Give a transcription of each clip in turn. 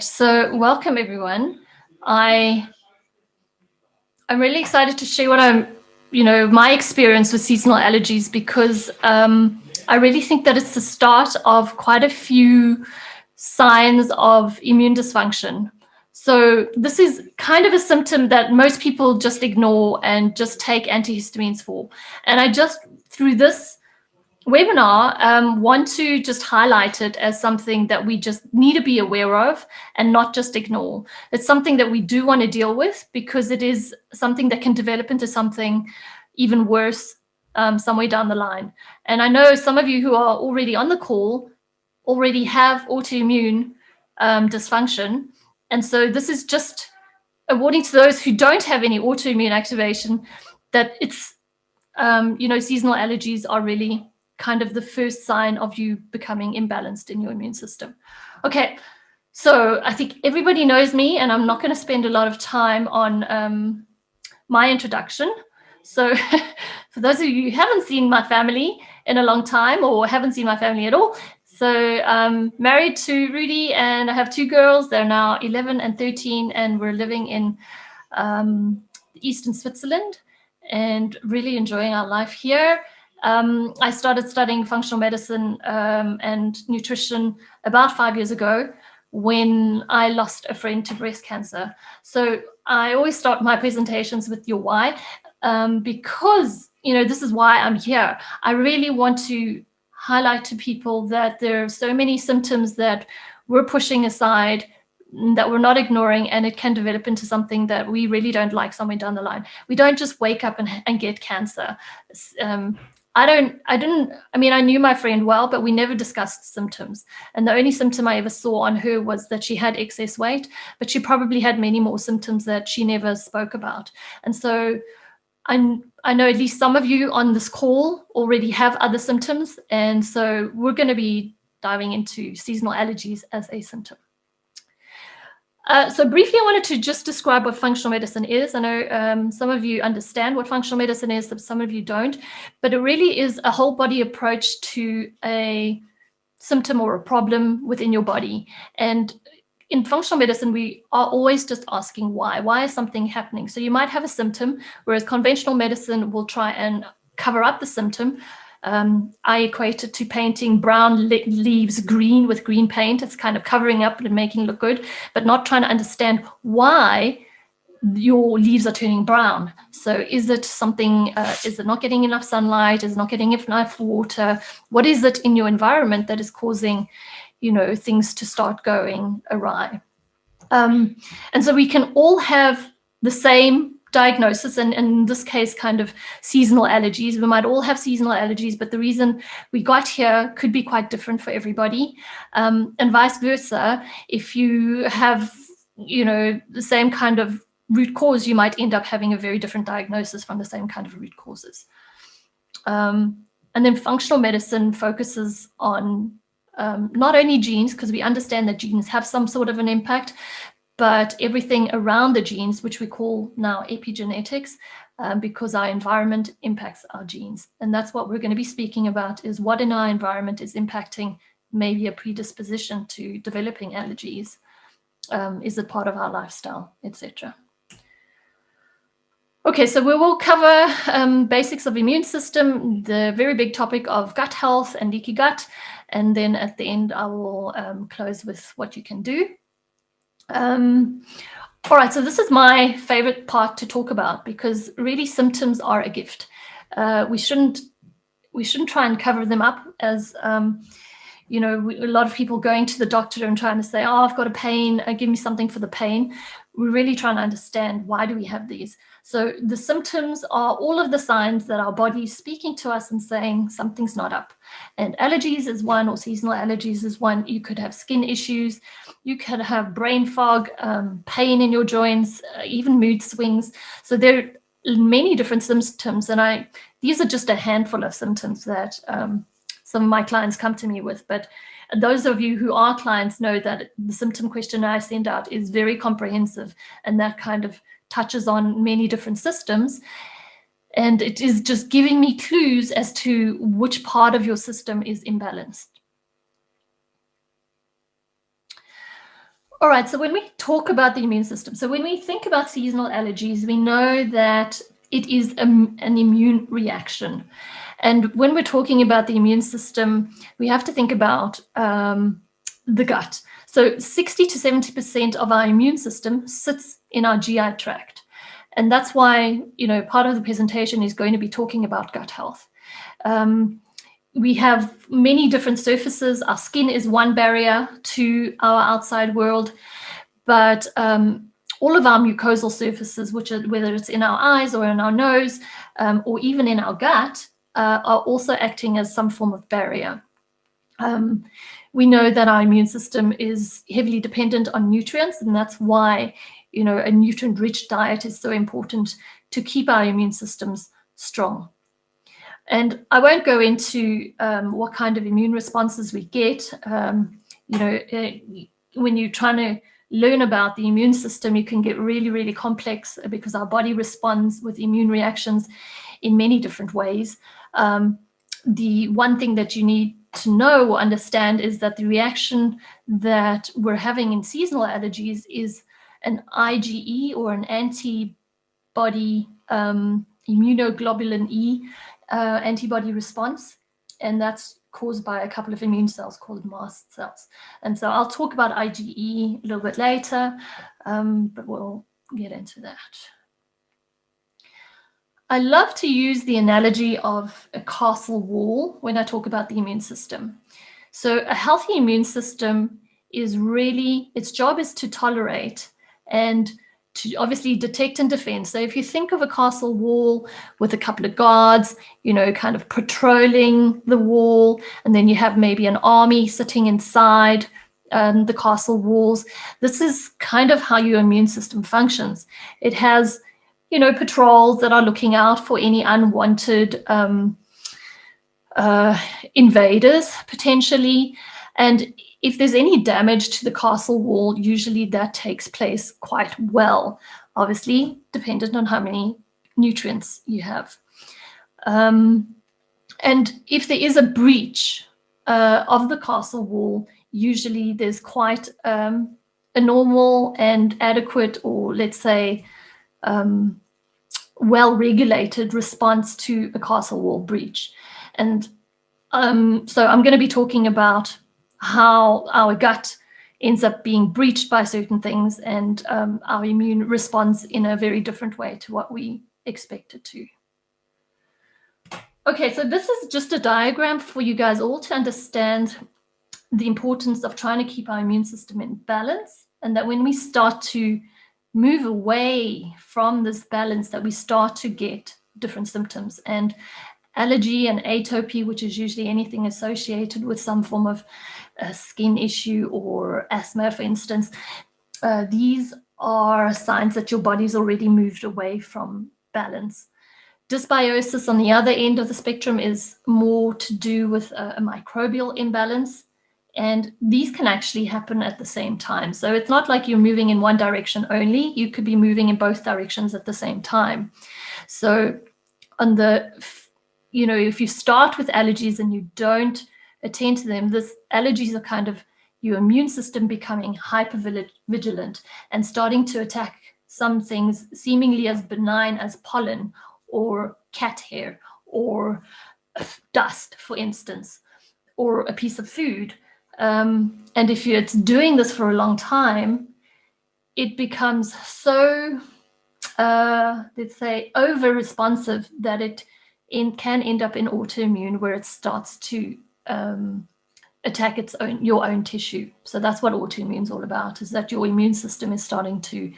So welcome everyone. I'm really excited to share my experience with seasonal allergies because I really think that it's the start of quite a few signs of immune dysfunction. So this is kind of a symptom that most people just ignore and just take antihistamines for. And I just, through this webinar, want to just highlight it as something that we just need to be aware of and not just ignore. It's something that we do want to deal with because it is something that can develop into something even worse somewhere down the line. And I know some of you who are already on the call already have autoimmune dysfunction. And so this is just a warning to those who don't have any autoimmune activation that it's, seasonal allergies are really kind of the first sign of you becoming imbalanced in your immune system. Okay, so I think everybody knows me, and I'm not going to spend a lot of time on my introduction. So for those of you who haven't seen my family in a long time or haven't seen my family at all, so I'm married to Rudy and I have two girls. They're now 11 and 13, and we're living in Eastern Switzerland and really enjoying our life here. I started studying functional medicine and nutrition about 5 years ago when I lost a friend to breast cancer. So I always start my presentations with your why, because, this is why I'm here. I really want to highlight to people that there are so many symptoms that we're pushing aside, that we're not ignoring, and it can develop into something that we really don't like somewhere down the line. We don't just wake up and get cancer. I knew my friend well, but we never discussed symptoms. And the only symptom I ever saw on her was that she had excess weight, but she probably had many more symptoms that she never spoke about. And so I know at least some of you on this call already have other symptoms. And so we're going to be diving into seasonal allergies as a symptom. So briefly, I wanted to just describe what functional medicine is. I know some of you understand what functional medicine is, but some of you don't. But it really is a whole body approach to a symptom or a problem within your body. And in functional medicine, we are always just asking why. Why is something happening? So you might have a symptom, whereas conventional medicine will try and cover up the symptom. I equate it to painting brown leaves green with green paint. It's kind of covering up and making it look good, but not trying to understand why your leaves are turning brown. So is it something, is it not getting enough sunlight? Is it not getting enough water? What is it in your environment that is causing, things to start going awry? And so we can all have the same diagnosis, and in this case, kind of seasonal allergies. We might all have seasonal allergies, but the reason we got here could be quite different for everybody. And vice versa, if you have, the same kind of root cause, you might end up having a very different diagnosis from the same kind of root causes. And then functional medicine focuses on not only genes, because we understand that genes have some sort of an impact, but everything around the genes, which we call now epigenetics, because our environment impacts our genes. And that's what we're going to be speaking about, is what in our environment is impacting maybe a predisposition to developing allergies. Is it part of our lifestyle, etc.? Okay, so we will cover basics of immune system, the very big topic of gut health and leaky gut, and then at the end I will close with what you can do. All right, so this is my favorite part to talk about, because really symptoms are a gift. We shouldn't try and cover them up as a lot of people going to the doctor and trying to say, oh, I've got a pain, give me something for the pain. We're really trying to understand, why do we have these? So the symptoms are all of the signs that our body is speaking to us and saying something's not up. And allergies is one, or seasonal allergies is one. You could have skin issues. You could have brain fog, pain in your joints, even mood swings. So there are many different symptoms. And these are just a handful of symptoms that some of my clients come to me with. But those of you who are clients know that the symptom questionnaire I send out is very comprehensive, and that kind of touches on many different systems. And it is just giving me clues as to which part of your system is imbalanced. All right, so when we talk about the immune system, so when we think about seasonal allergies, we know that it is an immune reaction. And when we're talking about the immune system, we have to think about the gut. So 60 to 70% of our immune system sits in our GI tract. And that's why, part of the presentation is going to be talking about gut health. We have many different surfaces. Our skin is one barrier to our outside world, but all of our mucosal surfaces, whether it's in our eyes or in our nose, or even in our gut, are also acting as some form of barrier. We know that our immune system is heavily dependent on nutrients, and that's why, a nutrient-rich diet is so important to keep our immune systems strong. And I won't go into what kind of immune responses we get. When you're trying to learn about the immune system, you can get really, really complex because our body responds with immune reactions in many different ways. The one thing that you need to know or understand is that the reaction that we're having in seasonal allergies is an IgE, or an antibody immunoglobulin E antibody response, and that's caused by a couple of immune cells called mast cells. And so I'll talk about IgE a little bit later, but we'll get into that. I love to use the analogy of a castle wall when I talk about the immune system. So a healthy immune system is really, its job is to tolerate and to obviously detect and defend. So if you think of a castle wall with a couple of guards, kind of patrolling the wall, and then you have maybe an army sitting inside the castle walls, this is kind of how your immune system functions. It has, patrols that are looking out for any unwanted invaders, potentially. And if there's any damage to the castle wall, usually that takes place quite well, obviously dependent on how many nutrients you have. And if there is a breach of the castle wall, usually there's quite a normal and adequate, or let's say well-regulated response to a castle wall breach. And so I'm going to be talking about how our gut ends up being breached by certain things, and our immune responds in a very different way to what we expect it to. Okay, so this is just a diagram for you guys all to understand the importance of trying to keep our immune system in balance, and that when we start to move away from this balance, that we start to get different symptoms. And allergy and atopy, which is usually anything associated with some form of skin issue or asthma, for instance, these are signs that your body's already moved away from balance. Dysbiosis on the other end of the spectrum is more to do with a microbial imbalance. And these can actually happen at the same time. So it's not like you're moving in one direction only. You could be moving in both directions at the same time. So if you start with allergies and you don't attend to them, allergies are kind of your immune system becoming hypervigilant and starting to attack some things seemingly as benign as pollen or cat hair or dust, for instance, or a piece of food. And if it's doing this for a long time, it becomes so, let's say, over-responsive that it can end up in autoimmune, where it starts to attack your own tissue. So that's what autoimmune is all about, is that your immune system is starting to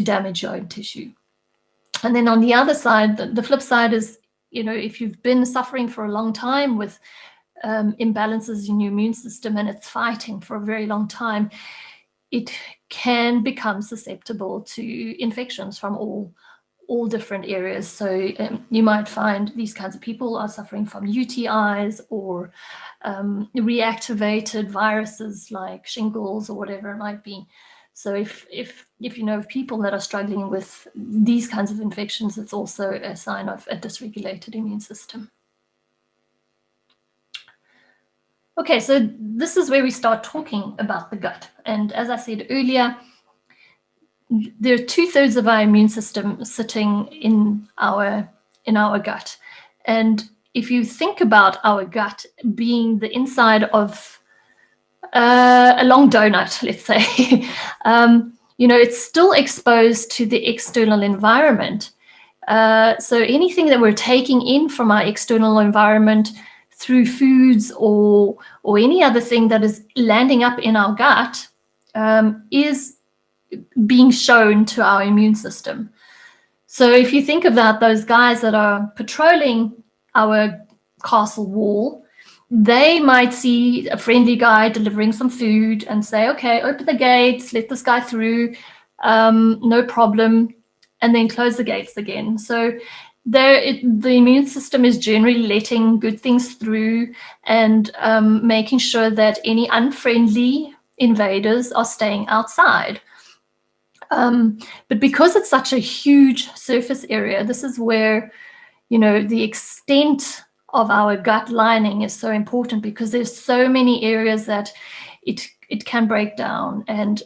damage your own tissue. And then on the other side, the flip side is, if you've been suffering for a long time with imbalances in your immune system and it's fighting for a very long time, it can become susceptible to infections from all different areas. So you might find these kinds of people are suffering from UTIs or reactivated viruses like shingles or whatever it might be. So if you know of people that are struggling with these kinds of infections, it's also a sign of a dysregulated immune system. Okay, so this is where we start talking about the gut. And as I said earlier, there are 2/3 of our immune system sitting in our gut. And if you think about our gut being the inside of a long donut, let's say, it's still exposed to the external environment. So anything that we're taking in from our external environment through foods or any other thing that is landing up in our gut is being shown to our immune system. So if you think about those guys that are patrolling our castle wall, they might see a friendly guy delivering some food and say, okay, open the gates, let this guy through, no problem, and then close the gates again. So the immune system is generally letting good things through and making sure that any unfriendly invaders are staying outside. But because it's such a huge surface area, this is where, the extent of our gut lining is so important, because there's so many areas that it can break down, and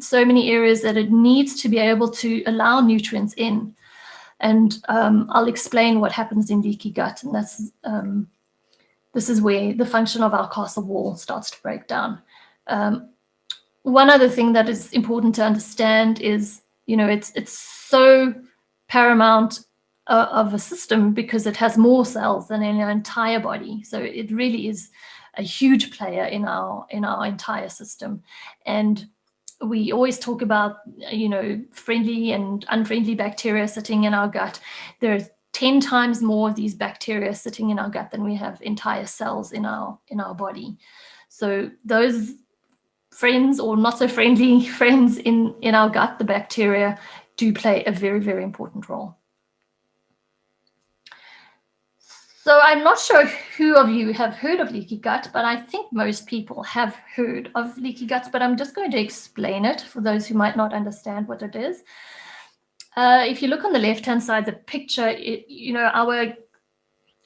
so many areas that it needs to be able to allow nutrients in. And I'll explain what happens in leaky gut, and this is where the function of our castle wall starts to break down. One other thing that is important to understand is, it's so paramount of a system because it has more cells than in our entire body. So it really is a huge player in our entire system. And we always talk about, friendly and unfriendly bacteria sitting in our gut. There are 10 times more of these bacteria sitting in our gut than we have entire cells in our body. So those friends or not so friendly friends in our gut, the bacteria, do play a very, very important role. So I'm not sure who of you have heard of leaky gut, but I think most people have heard of leaky gut, but I'm just going to explain it for those who might not understand what it is. If you look on the left-hand side, the picture,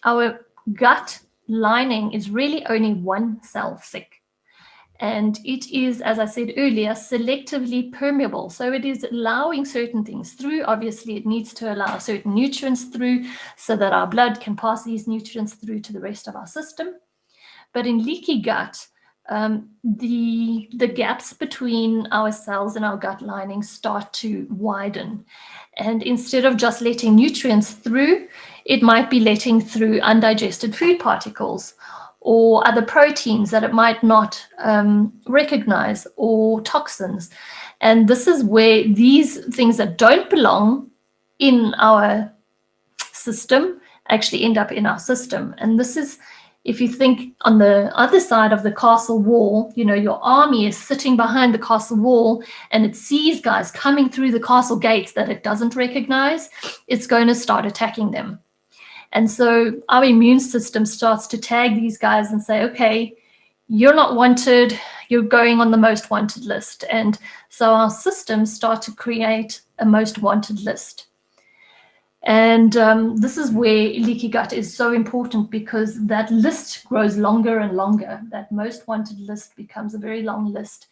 our gut lining is really only one cell thick. And it is, as I said earlier, selectively permeable. So it is allowing certain things through. Obviously, it needs to allow certain nutrients through so that our blood can pass these nutrients through to the rest of our system. But in leaky gut, the gaps between our cells and our gut lining start to widen. And instead of just letting nutrients through, it might be letting through undigested food particles or other proteins that it might not recognize, or toxins. And this is where these things that don't belong in our system actually end up in our system. And this is, if you think on the other side of the castle wall, your army is sitting behind the castle wall and it sees guys coming through the castle gates that it doesn't recognize, it's going to start attacking them. And so our immune system starts to tag these guys and say, okay, you're not wanted, you're going on the most wanted list. And so our systems start to create a most wanted list. And this is where leaky gut is so important, because that list grows longer and longer. That most wanted list becomes a very long list.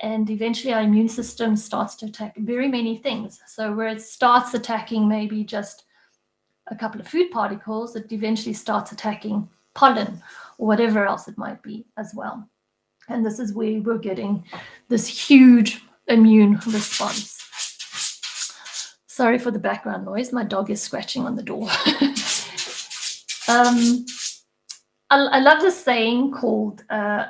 And eventually our immune system starts to attack very many things. So where it starts attacking maybe just a couple of food particles, it eventually starts attacking pollen or whatever else it might be as well. And this is where we're getting this huge immune response. Sorry for the background noise. My dog is scratching on the door. I love this saying called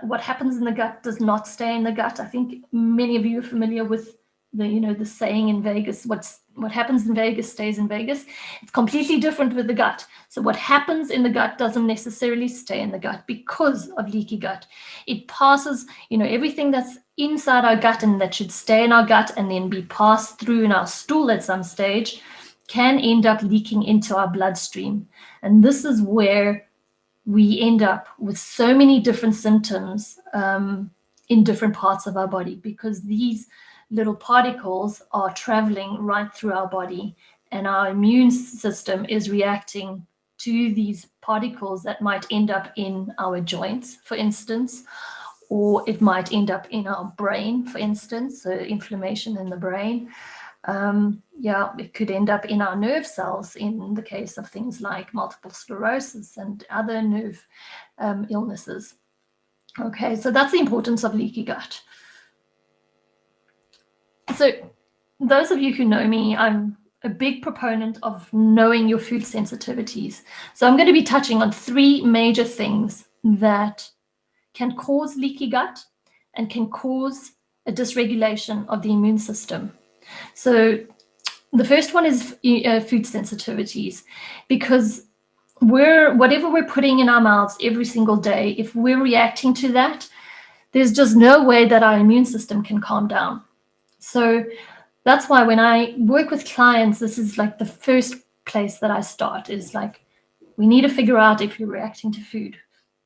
what happens in the gut does not stay in the gut. I think many of you are familiar with the saying in Vegas, what happens in Vegas stays in Vegas. It's completely different with the gut. So what happens in the gut doesn't necessarily stay in the gut because of leaky gut. It passes, everything that's inside our gut and that should stay in our gut and then be passed through in our stool at some stage can end up leaking into our bloodstream. And this is where we end up with so many different symptoms in different parts of our body, because these little particles are traveling right through our body, and our immune system is reacting to these particles that might end up in our joints, for instance, or it might end up in our brain, for instance, so inflammation in the brain. It could end up in our nerve cells in the case of things like multiple sclerosis and other nerve illnesses. Okay, so that's the importance of leaky gut. So those of you who know me, I'm a big proponent of knowing your food sensitivities. So I'm going to be touching on 3 major things that can cause leaky gut and can cause a dysregulation of the immune system. So the first one is food sensitivities, because whatever we're putting in our mouths every single day, if we're reacting to that, there's just no way that our immune system can calm down. So that's why when I work with clients, this is like the first place that I start, is like, we need to figure out if you're reacting to food,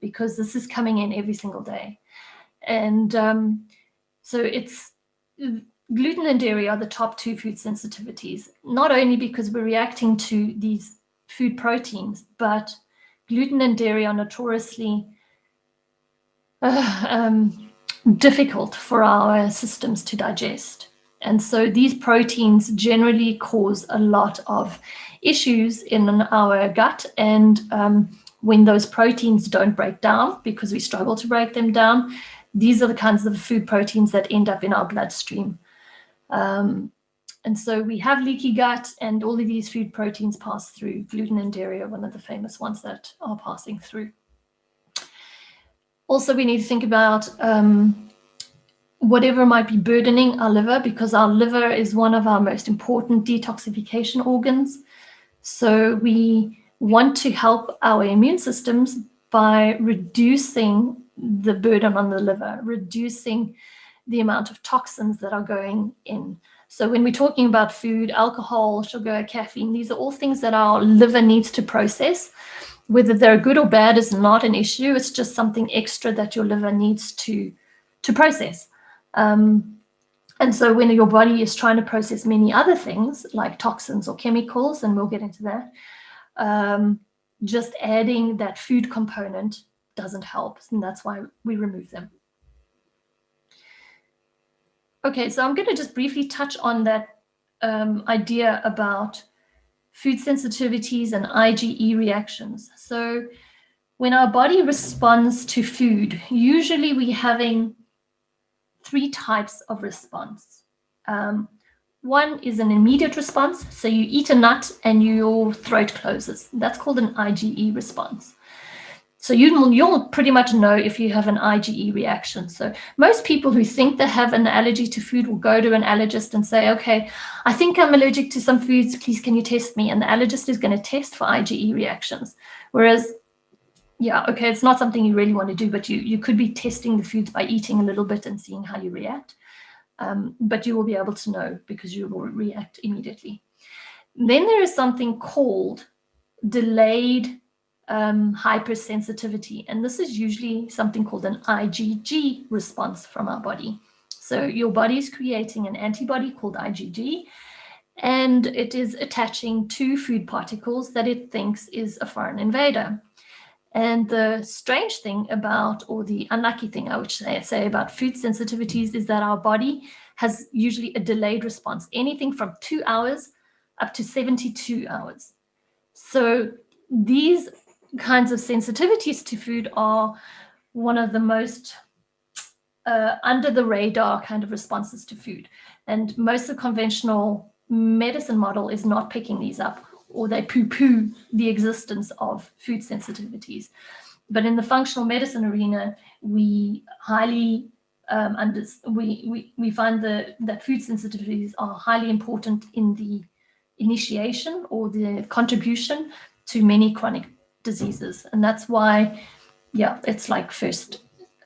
because this is coming in every single day. And so it's gluten and dairy are the top 2 food sensitivities, not only because we're reacting to these food proteins, but gluten and dairy are notoriously difficult for our systems to digest. And so these proteins generally cause a lot of issues in our gut. And when those proteins don't break down, because we struggle to break them down, these are the kinds of food proteins that end up in our bloodstream. And so we have leaky gut, and all of these food proteins pass through. Gluten and dairy are one of the famous ones that are passing through. Also, we need to think about whatever might be burdening our liver, because our liver is one of our most important detoxification organs. So we want to help our immune systems by reducing the burden on the liver, reducing the amount of toxins that are going in. So when we're talking about food, alcohol, sugar, caffeine, these are all things that our liver needs to process. Whether they're good or bad is not an issue. It's just something extra that your liver needs to process. And so when your body is trying to process many other things like toxins or chemicals, and we'll get into that, just adding that food component doesn't help. And that's why we remove them. Okay, so I'm going to just briefly touch on that idea about food sensitivities and IgE reactions. So when our body responds to food, usually we're having 3 types of response. One is an immediate response. So you eat a nut and your throat closes. That's called an IgE response. So you'll pretty much know if you have an IgE reaction. So most people who think they have an allergy to food will go to an allergist and say, okay, I think I'm allergic to some foods. Please, can you test me? And the allergist is going to test for IgE reactions. Whereas, yeah, okay, it's not something you really want to do, but you could be testing the foods by eating a little bit and seeing how you react. But you will be able to know because you will react immediately. Then there is something called delayed hypersensitivity, and this is usually something called an IgG response from our body. So your body is creating an antibody called IgG, and it is attaching to food particles that it thinks is a foreign invader. And the strange thing about, or the unlucky thing I would say about food sensitivities, is that our body has usually a delayed response, anything from 2 hours up to 72 hours. So these kinds of sensitivities to food are one of the most under the radar kind of responses to food. And most of the conventional medicine model is not picking these up, or they poo-poo the existence of food sensitivities. But in the functional medicine arena, we highly we find that food sensitivities are highly important in the initiation or the contribution to many chronic diseases. And that's why, yeah, it's like first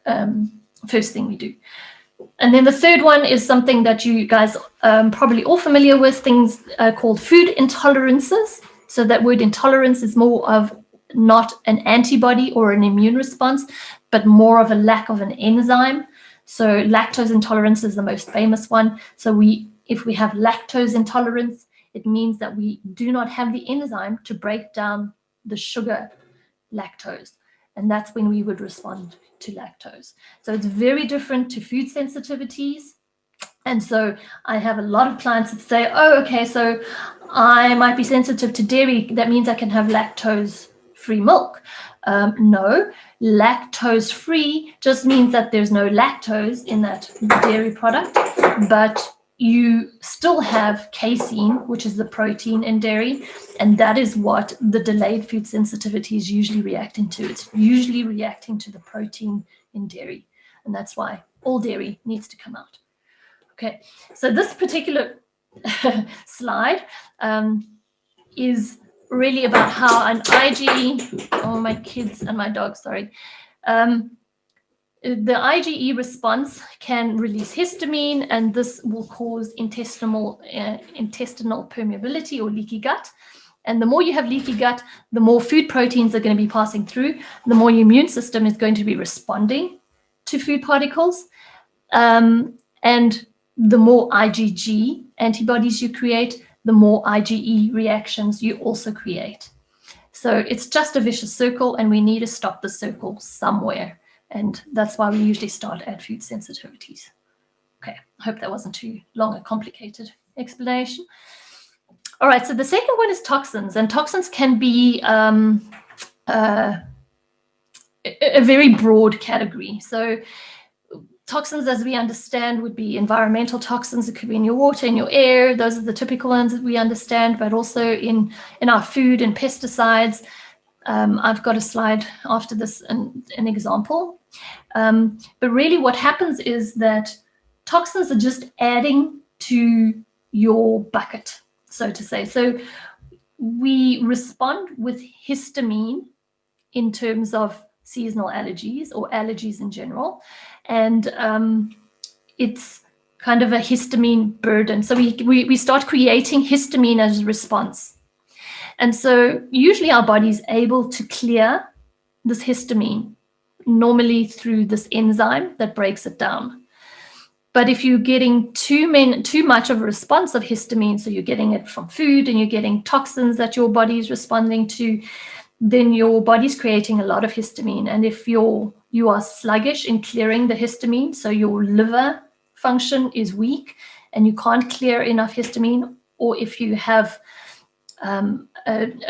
thing we do. And then the third one is something that you guys probably all familiar with, things called food intolerances. So that word intolerance is more of not an antibody or an immune response, but more of a lack of an enzyme. So lactose intolerance is the most famous one. So if we have lactose intolerance, it means that we do not have the enzyme to break down the sugar lactose. And that's when we would respond to lactose. So it's very different to food sensitivities. And so I have a lot of clients that say, oh, okay, so I might be sensitive to dairy. That means I can have lactose-free milk. No, lactose-free just means that there's no lactose in that dairy product, but you still have casein, which is the protein in dairy, and that is what the delayed food sensitivity is usually reacting to. It's usually reacting to the protein in dairy, and that's why all dairy needs to come out. Okay, so this particular slide is really about how an IgE, oh, my kids and my dog, sorry. The IgE response can release histamine, and this will cause intestinal permeability or leaky gut. And the more you have leaky gut, the more food proteins are going to be passing through, the more your immune system is going to be responding to food particles. And the more IgG antibodies you create, the more IgE reactions you also create. So it's just a vicious circle, and we need to stop the circle somewhere. And that's why we usually start at food sensitivities. Okay, I hope that wasn't too long a complicated explanation. All right, so the second one is toxins, and toxins can be a very broad category. So toxins, as we understand, would be environmental toxins. It could be in your water, in your air. Those are the typical ones that we understand, but also in our food and pesticides. I've got a slide after this, an example. But really what happens is that toxins are just adding to your bucket, so to say. So we respond with histamine in terms of seasonal allergies or allergies in general. And it's kind of a histamine burden. So we start creating histamine as a response. And so usually our body is able to clear this histamine, normally through this enzyme that breaks it down. But if you're getting too much of a response of histamine, so you're getting it from food and you're getting toxins that your body is responding to, then your body's creating a lot of histamine. And if you are sluggish in clearing the histamine, so your liver function is weak and you can't clear enough histamine, or if you have a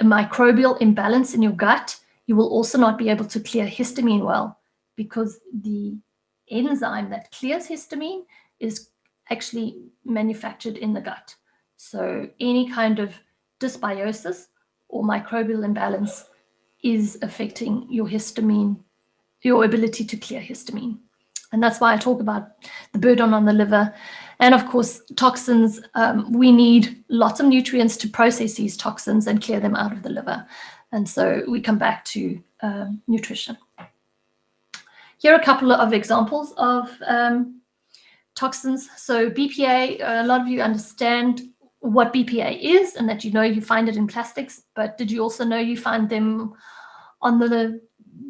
microbial imbalance in your gut, you will also not be able to clear histamine well, because the enzyme that clears histamine is actually manufactured in the gut. So any kind of dysbiosis or microbial imbalance is affecting your histamine, your ability to clear histamine. And that's why I talk about the burden on the liver. And of course, toxins, we need lots of nutrients to process these toxins and clear them out of the liver. And so we come back to nutrition. Here are a couple of examples of toxins. So BPA, a lot of you understand what BPA is and that you find it in plastics, but did you also know you find them on the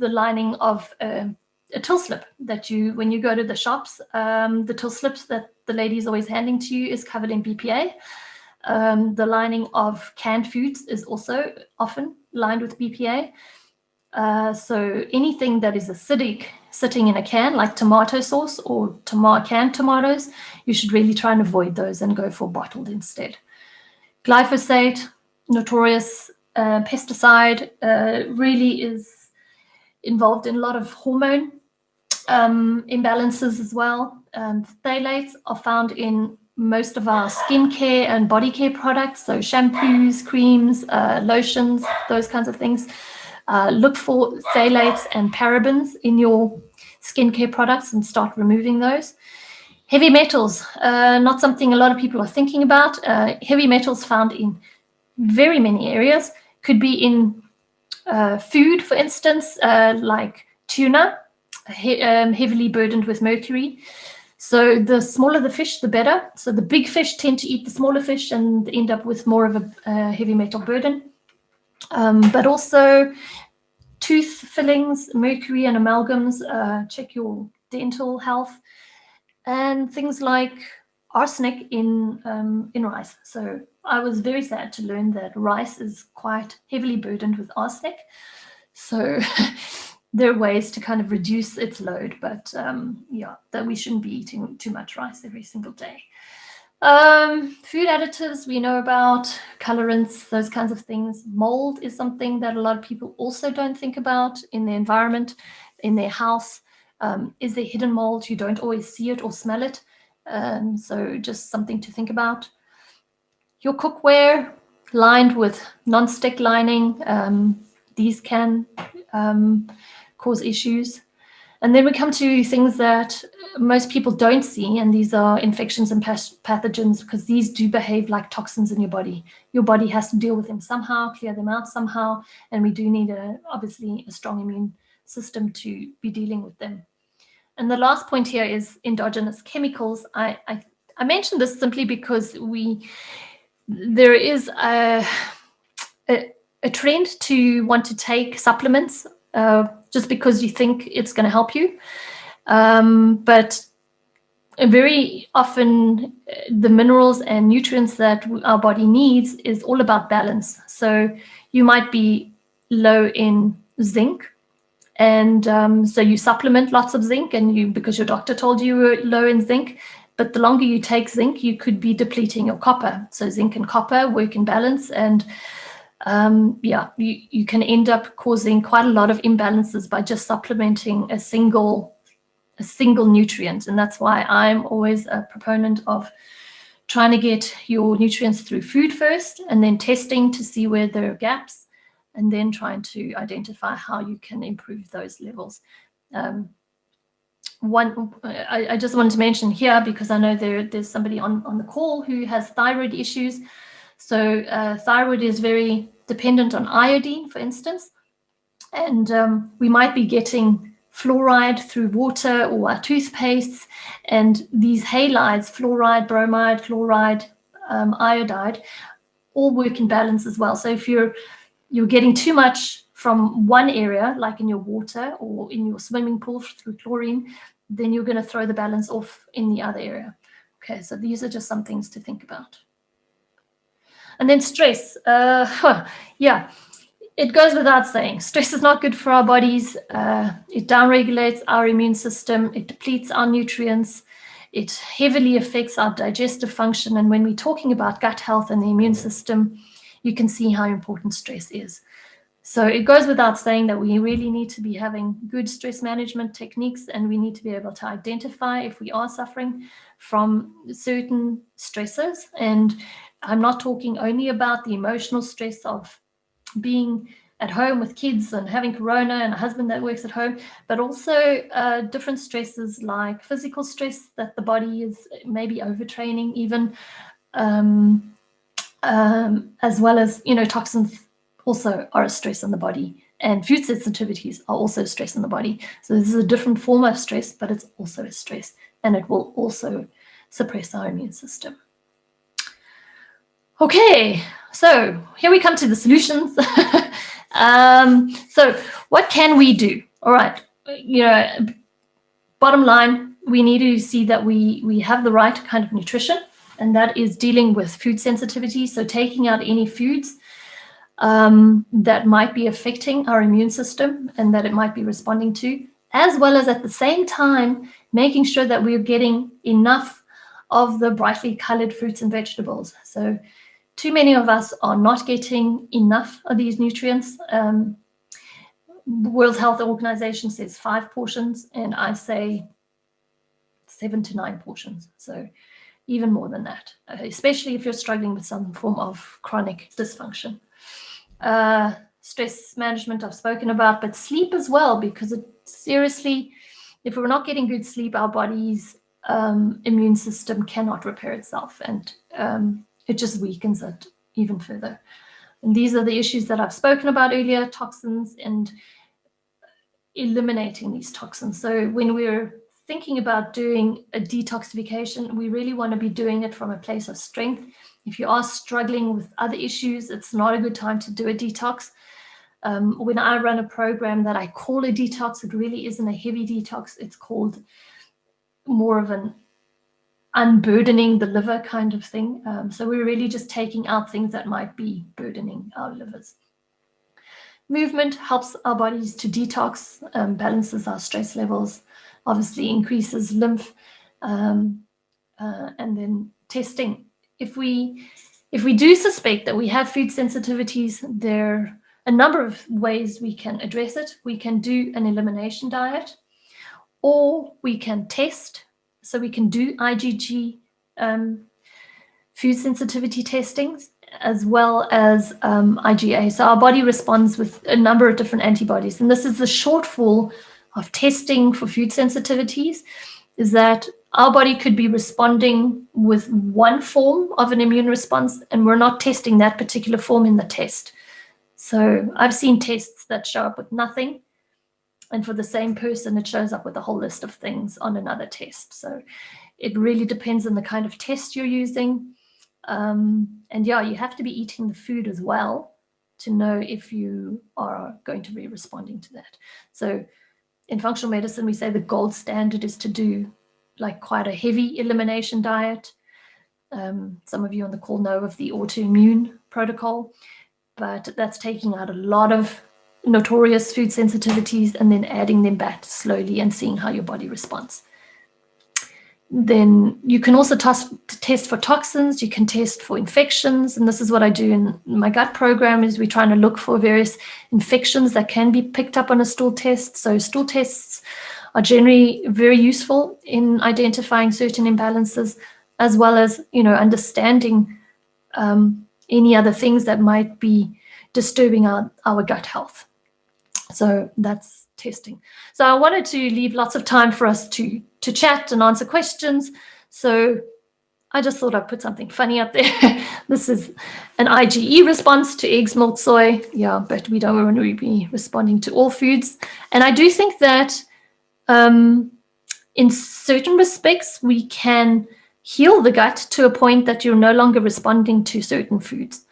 lining of a till slip that when you go to the shops, the till slips that the lady is always handing to you is covered in BPA. The lining of canned foods is also often lined with BPA. So anything that is acidic sitting in a can, like tomato sauce or canned tomatoes, you should really try and avoid those and go for bottled instead. Glyphosate, notorious pesticide, really is involved in a lot of hormone imbalances as well. Phthalates are found in most of our skincare and body care products, so shampoos, creams, lotions, those kinds of things. Look for phthalates and parabens in your skincare products and start removing those. Heavy metals, not something a lot of people are thinking about. Heavy metals found in very many areas. Could be in food, for instance, like tuna, heavily burdened with mercury. So the smaller the fish, the better. So the big fish tend to eat the smaller fish and end up with more of a heavy metal burden. But also tooth fillings, mercury and amalgams, check your dental health. And things like arsenic in rice. So I was very sad to learn that rice is quite heavily burdened with arsenic. So there are ways to kind of reduce its load, but yeah, that we shouldn't be eating too much rice every single day. Food additives we know about, colorants, those kinds of things. Mold is something that a lot of people also don't think about in their environment, in their house. Is there hidden mold? You don't always see it or smell it. So just something to think about. Your cookware lined with non-stick lining, these can cause issues. And then we come to things that most people don't see, and these are infections and pathogens, because these do behave like toxins in your body. Your body has to deal with them somehow, clear them out somehow, and we do need obviously a strong immune system to be dealing with them. And the last point here is endogenous chemicals. I mentioned this simply because there is a trend to want to take supplements just because you think it's going to help you. But very often the minerals and nutrients that our body needs is all about balance. So you might be low in zinc, and so you supplement lots of zinc, and because your doctor told you were low in zinc. But the longer you take zinc, you could be depleting your copper. So zinc and copper work in balance, and yeah, you can end up causing quite a lot of imbalances by just supplementing a single nutrient. And that's why I'm always a proponent of trying to get your nutrients through food first, and then testing to see where there are gaps, and then trying to identify how you can improve those levels. I just wanted to mention here, because I know there's somebody on the call who has thyroid issues. So thyroid is very dependent on iodine, for instance, and we might be getting fluoride through water or our toothpastes, and these halides, fluoride, bromide, chloride, iodide, all work in balance as well. So if you're getting too much from one area, like in your water or in your swimming pool through chlorine, then you're going to throw the balance off in the other area. Okay, so these are just some things to think about. And then stress. Yeah, it goes without saying, stress is not good for our bodies. It downregulates our immune system. It depletes our nutrients. It heavily affects our digestive function. And when we're talking about gut health and the immune system, you can see how important stress is. So it goes without saying that we really need to be having good stress management techniques, and we need to be able to identify if we are suffering from certain stressors. And I'm not talking only about the emotional stress of being at home with kids and having corona and a husband that works at home, but also different stresses like physical stress that the body is maybe overtraining even, as well as, toxins also are a stress on the body, and food sensitivities are also stress on the body. So this is a different form of stress, but it's also a stress, and it will also suppress our immune system. Okay, so here we come to the solutions. So what can we do? All right, bottom line, we need to see that we have the right kind of nutrition, and that is dealing with food sensitivity. So taking out any foods that might be affecting our immune system and that it might be responding to, as well as at the same time making sure that we're getting enough of the brightly colored fruits and vegetables. So too many of us are not getting enough of these nutrients. World Health Organization says 5 portions, and I say 7 to 9 portions. So even more than that, especially if you're struggling with some form of chronic dysfunction. Stress management I've spoken about, but sleep as well, because seriously, if we're not getting good sleep, our body's immune system cannot repair itself, and it just weakens it even further. And these are the issues that I've spoken about earlier: toxins and eliminating these toxins. So when we're thinking about doing a detoxification, we really want to be doing it from a place of strength. If you are struggling with other issues, it's not a good time to do a detox. When I run a program that I call a detox, it really isn't a heavy detox. It's called more of an unburdening the liver kind of thing. So we're really just taking out things that might be burdening our livers. Movement helps our bodies to detox, balances our stress levels, obviously increases lymph, and then testing. If we do suspect that we have food sensitivities, there are a number of ways we can address it. We can do an elimination diet, or we can test. So we can do IgG food sensitivity testings, as well as IgA. So our body responds with a number of different antibodies. And this is the shortfall of testing for food sensitivities, is that our body could be responding with one form of an immune response, and we're not testing that particular form in the test. So I've seen tests that show up with nothing, and for the same person, it shows up with a whole list of things on another test. So it really depends on the kind of test you're using. And yeah, you have to be eating the food as well to know if you are going to be responding to that. So in functional medicine, we say the gold standard is to do like quite a heavy elimination diet. Some of you on the call know of the autoimmune protocol, but that's taking out a lot of notorious food sensitivities and then adding them back slowly and seeing how your body responds. Then you can also test for toxins, you can test for infections, and this is what I do in my gut program, is we're trying to look for various infections that can be picked up on a stool test. So stool tests are generally very useful in identifying certain imbalances, as well as, understanding any other things that might be disturbing our gut health. So that's testing. So I wanted to leave lots of time for us to chat and answer questions. So I just thought I'd put something funny up there. This is an IgE response to eggs, milk, soy. Yeah, but we don't want to be responding to all foods. And I do think that in certain respects, we can heal the gut to a point that you're no longer responding to certain foods.